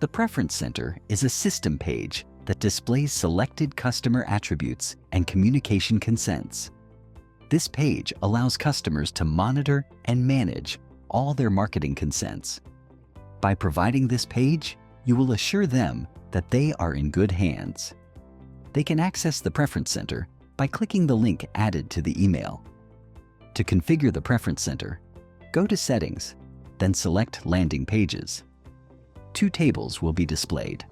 The Preference Center is a system page that displays selected customer attributes and communication consents. This page allows customers to monitor and manage all their marketing consents. By providing this page, you will assure them that they are in good hands. They can access the Preference Center by clicking the link added to the email. To configure the Preference Center, go to Settings, then select Landing Pages. Two tables will be displayed.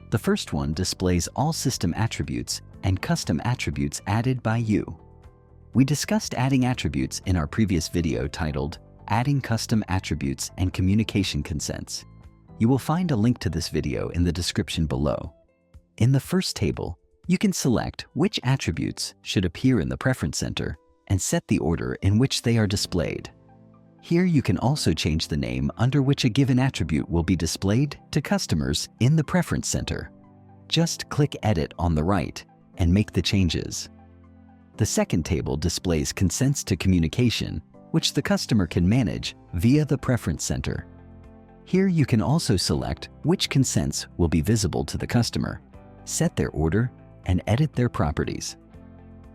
The first one displays all system attributes and custom attributes added by you. We discussed adding attributes in our previous video titled Adding Custom Attributes and Communication Consents. You will find a link to this video in the description below. In the first table, you can select which attributes should appear in the Preference Center and set the order in which they are displayed. Here you can also change the name under which a given attribute will be displayed to customers in the Preference Center. Just click Edit on the right and make the changes. The second table displays consents to communication, which the customer can manage via the Preference Center. Here you can also select which consents will be visible to the customer, set their order, and edit their properties.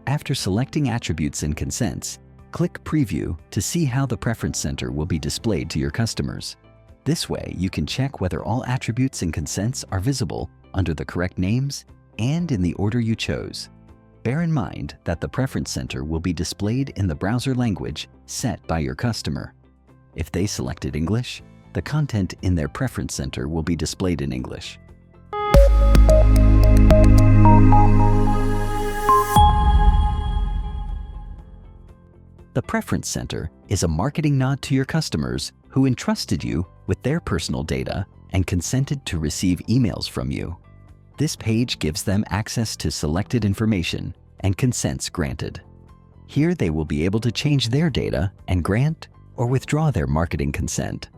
After selecting attributes and consents, click Preview to see how the Preference Center will be displayed to your customers. This way, you can check whether all attributes and consents are visible under the correct names and in the order you chose. Bear in mind that the Preference Center will be displayed in the browser language set by your customer. If they selected English, the content in their Preference Center will be displayed in English. The Preference Center is a marketing nod to your customers who entrusted you with their personal data and consented to receive emails from you. This page gives them access to selected information and consents granted. Here they will be able to change their data and grant or withdraw their marketing consent.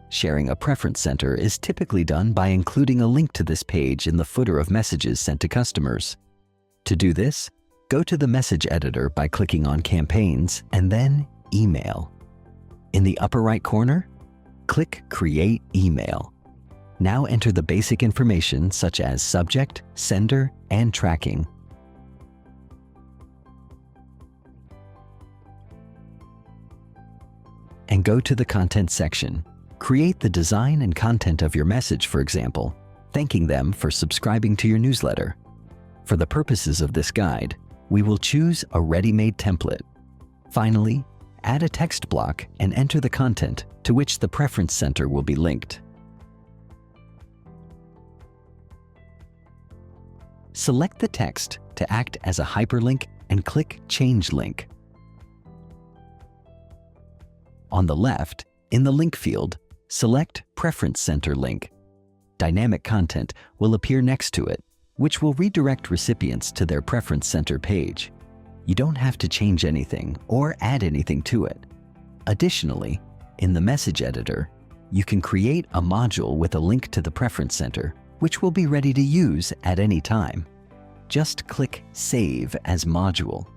Sharing a Preference Center is typically done by including a link to this page in the footer of messages sent to customers. To do this, go to the message editor by clicking on Campaigns and then Email. In the upper right corner, click Create Email. Now enter the basic information such as subject, sender, and tracking. And go to the Content section. Create the design and content of your message, for example, thanking them for subscribing to your newsletter. For the purposes of this guide, we will choose a ready-made template. Finally, add a text block and enter the content to which the Preference Center will be linked. Select the text to act as a hyperlink and click Change Link. On the left, in the link field, select Preference Center Link. Dynamic content will appear next to it, which will redirect recipients to their Preference Center page. You don't have to change anything or add anything to it. Additionally, in the message editor, you can create a module with a link to the Preference Center, which will be ready to use at any time. Just click Save as Module.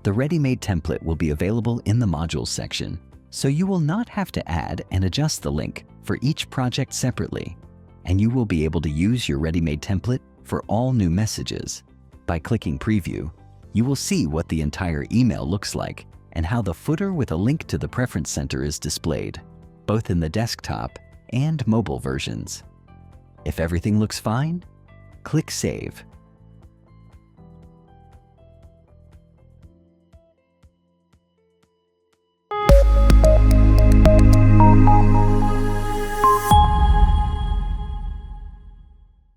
The ready-made template will be available in the Modules section, so you will not have to add and adjust the link for each project separately, and you will be able to use your ready-made template for all new messages. By clicking Preview, you will see what the entire email looks like and how the footer with a link to the Preference Center is displayed, both in the desktop and mobile versions. If everything looks fine, click Save.